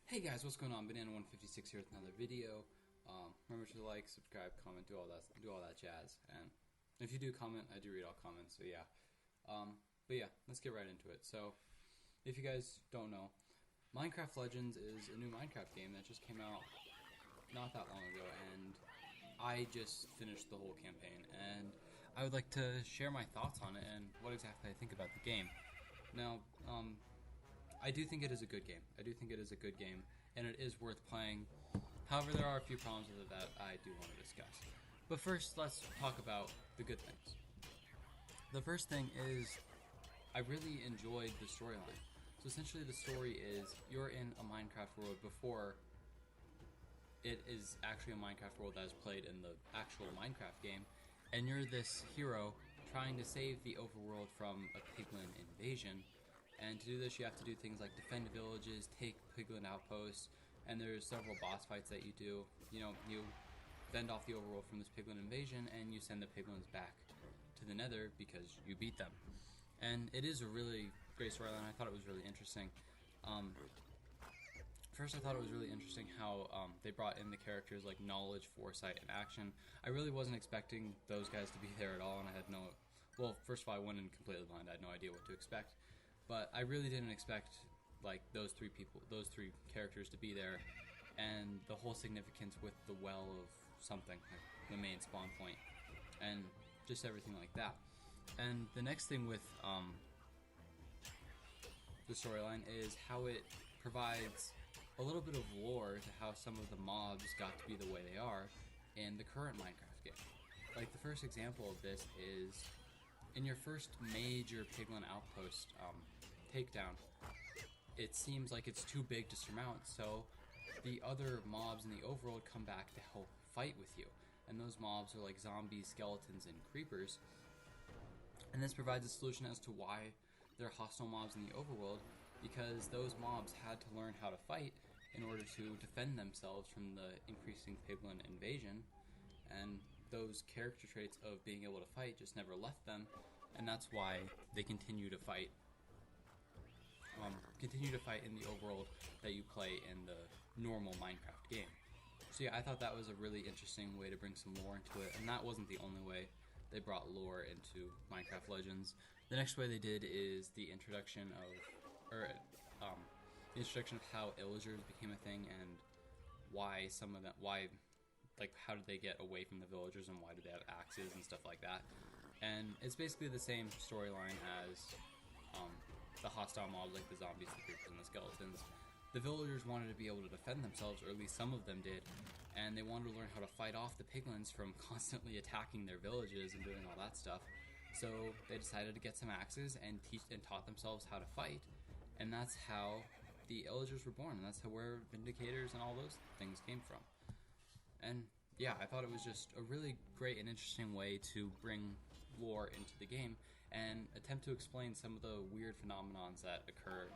Hey guys, what's going on? Banana156 here with another video. Remember to like, subscribe, comment, do all that jazz. And if you do comment, I do read all comments. So yeah. But yeah, let's get right into it. So, if you guys don't know, Minecraft Legends is a new Minecraft game that just came out not that long ago, and I just finished the whole campaign, and I would like to share my thoughts on it and what exactly I think about the game. Now, I do think it is a good game. I do think it is a good game, and it is worth playing. However, there are a few problems with it that I do want to discuss. But first, let's talk about the good things. The first thing is, I really enjoyed the storyline. So essentially, the story is you're in a Minecraft world before it is actually a Minecraft world that is played in the actual Minecraft game, and you're this hero trying to save the overworld from a piglin invasion. And to do this, you have to do things like defend villages, take piglin outposts, and there's several boss fights that you do. You fend off the overworld from this piglin invasion, and you send the piglins back to the Nether because you beat them. And it is a really great storyline. I thought it was really interesting. First, I thought it was really interesting how they brought in the characters like Knowledge, Foresight, and Action. I really wasn't expecting those guys to be there at all, and I had no... Well, first of all, I went in completely blind. I had no idea what to expect. But I really didn't expect like those three characters to be there, and the whole significance with the well of something, like the main spawn point, and just everything like that. And the next thing with the storyline is how it provides a little bit of lore to how some of the mobs got to be the way they are in the current Minecraft game. Like the first example of this is in your first major piglin outpost takedown. It seems like it's too big to surmount, so the other mobs in the overworld come back to help fight with you. And those mobs are like zombies, skeletons, and creepers. And this provides a solution as to why they're hostile mobs in the overworld, because those mobs had to learn how to fight in order to defend themselves from the increasing piglin invasion. And those character traits of being able to fight just never left them, and that's why they continue to fight in the overworld that you play in the normal Minecraft game. So yeah, I thought that was a really interesting way to bring some lore into it, and that wasn't the only way they brought lore into Minecraft Legends. The next way they did is the introduction of how illagers became a thing, and how did they get away from the villagers, and why do they have axes and stuff like that. And it's basically the same storyline as the hostile mobs, like the zombies, the creepers, and the skeletons. The villagers wanted to be able to defend themselves, or at least some of them did, and they wanted to learn how to fight off the piglins from constantly attacking their villages and doing all that stuff. So they decided to get some axes and taught themselves how to fight, and that's how the illagers were born, and that's where Vindicators and all those things came from. And yeah, I thought it was just a really great and interesting way to bring lore into the game and attempt to explain some of the weird phenomenons that occur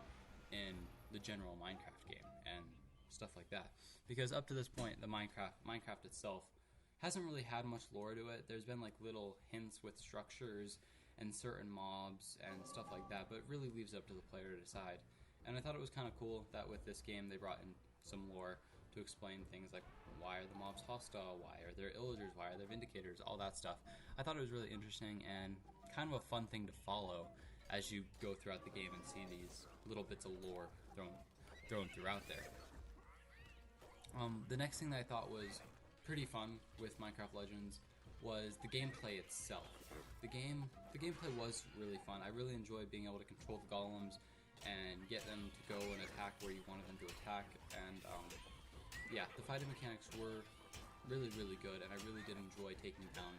in the general Minecraft game and stuff like that. Because up to this point, the Minecraft itself hasn't really had much lore to it. There's been like little hints with structures and certain mobs and stuff like that, but it really leaves it up to the player to decide. And I thought it was kind of cool that with this game they brought in some lore to explain things like why are the mobs hostile, why are there illagers, why are there vindicators, all that stuff. I thought it was really interesting and kind of a fun thing to follow as you go throughout the game and see these little bits of lore thrown throughout there. The next thing that I thought was pretty fun with Minecraft Legends was the gameplay itself. The gameplay was really fun. I really enjoyed being able to control the golems and get them to go and attack where you wanted them to attack, and yeah, the fighting mechanics were really, really good, and I really did enjoy taking down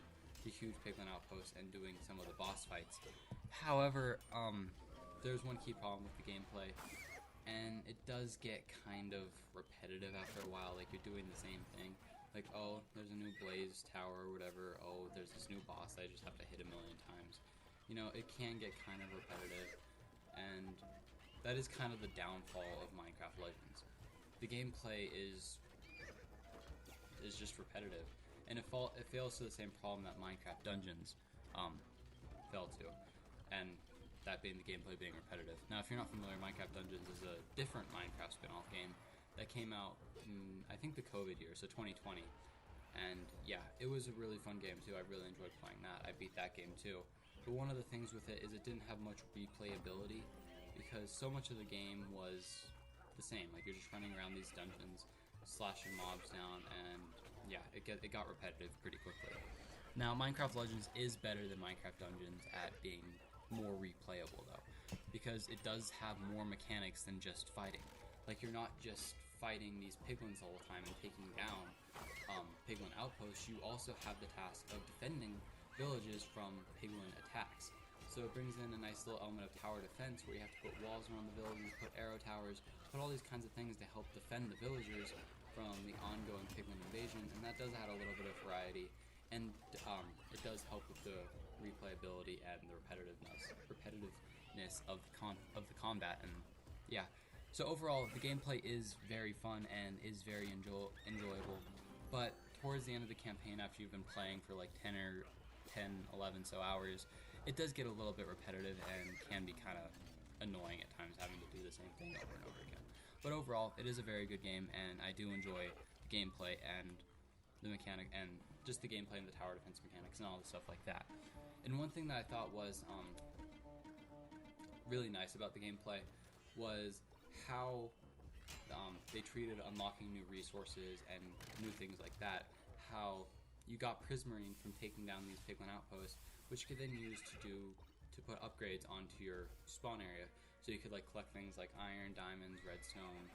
the huge piglin outposts and doing some of the boss fights. However, there's one key problem with the gameplay, and it does get kind of repetitive after a while. Like, you're doing the same thing. Like, oh, there's a new blaze tower or whatever. Oh, there's this new boss that I just have to hit a million times. You know, it can get kind of repetitive, and that is kind of the downfall of Minecraft Legends. The gameplay is just repetitive, and it fails to the same problem that Minecraft Dungeons fell to, and that being the gameplay being repetitive. Now, if you're not familiar, Minecraft Dungeons is a different Minecraft spin-off game that came out in, I think, the COVID year, so 2020. And yeah, it was a really fun game too. I really enjoyed playing that. I beat that game too. But one of the things with it is it didn't have much replayability because so much of the game was the same. Like, you're just running around these dungeons, slashing mobs down, and yeah, it got repetitive pretty quickly. Now, Minecraft Legends is better than Minecraft Dungeons at being more replayable though, because it does have more mechanics than just fighting. Like, you're not just fighting these piglins all the time and taking down piglin outposts. You also have the task of defending villages from piglin attacks. So it brings in a nice little element of tower defense where you have to put walls around the villages, put arrow towers, put all these kinds of things to help defend the villagers from the ongoing piglin invasion, and that does add a little bit of variety, and it does help with the replayability and the repetitiveness of the combat. And yeah, so overall the gameplay is very fun and is very enjoyable, but towards the end of the campaign, after you've been playing for like 11 so hours, it does get a little bit repetitive and can be kind of annoying at times, having to do the same thing over and over again. But overall, it is a very good game, and I do enjoy the gameplay and the mechanic, and just the gameplay and the tower defense mechanics and all the stuff like that. And one thing that I thought was really nice about the gameplay was how they treated unlocking new resources and new things like that. How you got Prismarine from taking down these piglin outposts, which you could then use to put upgrades onto your spawn area. So you could like collect things like iron, diamonds, redstone,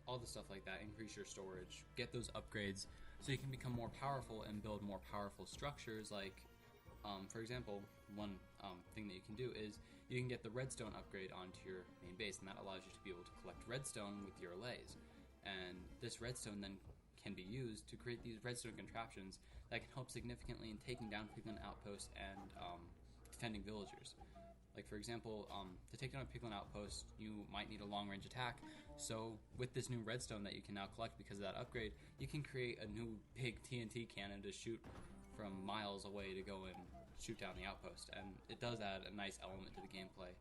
all the stuff like that, increase your storage, get those upgrades so you can become more powerful and build more powerful structures. Like, for example, one thing that you can do is you can get the redstone upgrade onto your main base, and that allows you to be able to collect redstone with your lays. And this redstone then can be used to create these redstone contraptions that can help significantly in taking down piglin outposts and defending villagers. Like, for example, to take down a piglin outpost, you might need a long-range attack. So with this new redstone that you can now collect because of that upgrade, you can create a new big TNT cannon to shoot from miles away to go and shoot down the outpost. And it does add a nice element to the gameplay,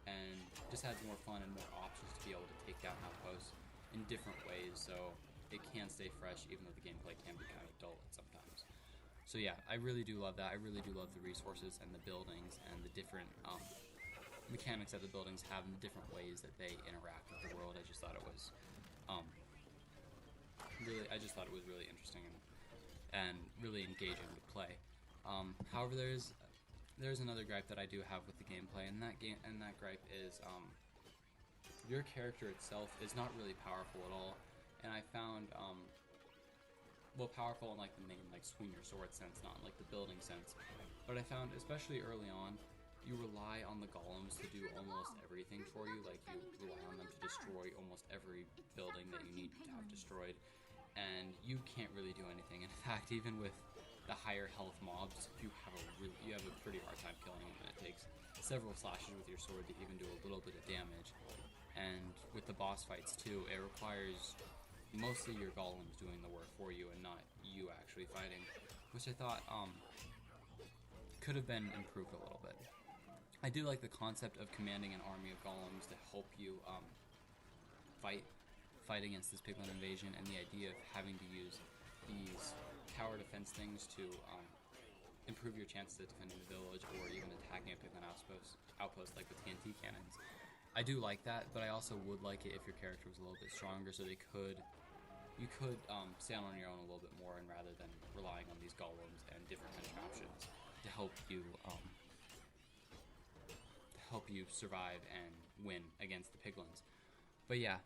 and just adds more fun and more options to be able to take down outposts in different ways, so it can stay fresh even though the gameplay can be kind of dull at sometimes. So yeah, I really do love that. I really do love the resources and the buildings and the different mechanics that the buildings have and the different ways that they interact with the world. I just thought it was really interesting and really engaging to play. However, there's another gripe that I do have with the gameplay, and that gripe is your character itself is not really powerful at all. And I found powerful in like the main like swing your sword sense, not in like the building sense. But I found, especially early on, you rely on the golems to do almost everything for you. Like, you rely on them to destroy almost every building that you need to have destroyed, and you can't really do anything. In fact, even with the higher health mobs, you have a pretty hard time killing them, and it takes several slashes with your sword to even do a little bit of damage. And with the boss fights too, it requires mostly your golems doing the work for you and not you actually fighting, which I thought could have been improved a little bit. I do like the concept of commanding an army of golems to help you fight against this piglin invasion, and the idea of having to use these tower defense things to improve your chances of defending the village or even attacking a piglin outpost like the TNT cannons. I do like that, but I also would like it if your character was a little bit stronger, so you could stand on your own a little bit more, and rather than relying on these golems and different contraptions to help you survive and win against the piglins. But yeah,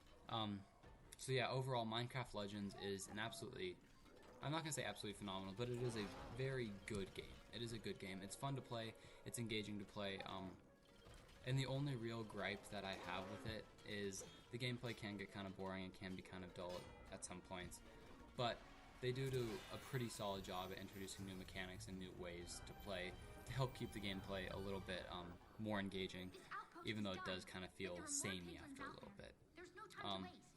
so yeah, overall, Minecraft Legends is an absolutely, I'm not going to say absolutely phenomenal, but it is a very good game. It is a good game. It's fun to play. It's engaging to play. And the only real gripe that I have with it is the gameplay can get kind of boring and can be kind of dull at some points. But they do a pretty solid job at introducing new mechanics and new ways to play to help keep the gameplay a little bit more engaging, even though it does kind of feel samey after a little bit.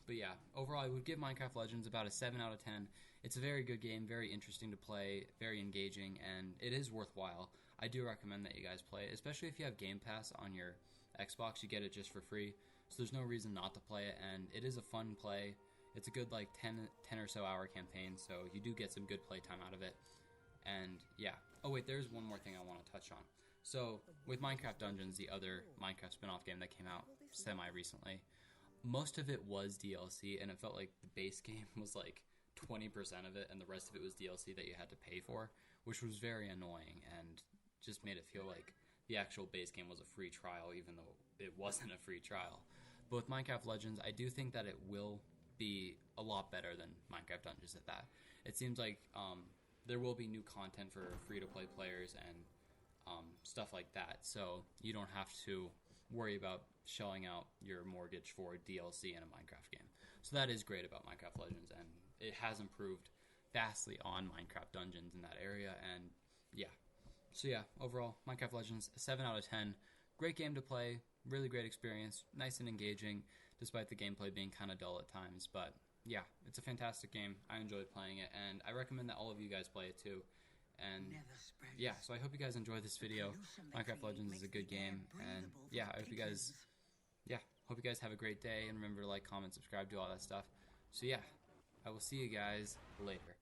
But yeah, overall I would give Minecraft Legends about a 7 out of 10. It's a very good game, very interesting to play, very engaging, and it is worthwhile. I do recommend that you guys play it, especially if you have Game Pass on your Xbox. You get it just for free so there's no reason not to play it, and it is a fun play. It's a good like 10 or so hour campaign, so you do get some good playtime out of it. And yeah. Oh wait, there's one more thing I want to touch on. So with Minecraft Dungeons, the other Minecraft spin-off game that came out semi-recently, most of it was DLC, and it felt like the base game was like 20% of it, and the rest of it was DLC that you had to pay for, which was very annoying and just made it feel like the actual base game was a free trial, even though it wasn't a free trial. But with Minecraft Legends, I do think that it will be a lot better than Minecraft Dungeons at that. It seems like there will be new content for free-to-play players and stuff like that, so you don't have to worry about shelling out your mortgage for DLC in a Minecraft game. So that is great about Minecraft Legends, and it has improved vastly on Minecraft Dungeons in that area, and yeah. So yeah, overall, Minecraft Legends, 7 out of 10. Great game to play, really great experience, nice and engaging, despite the gameplay being kind of dull at times. But yeah, it's a fantastic game. I enjoyed playing it, and I recommend that all of you guys play it too. And yeah, so I hope you guys enjoyed this video. Minecraft Legends is a good game, and yeah, I hope you guys, have a great day, and remember to like, comment, subscribe, do all that stuff. So yeah, I will see you guys later.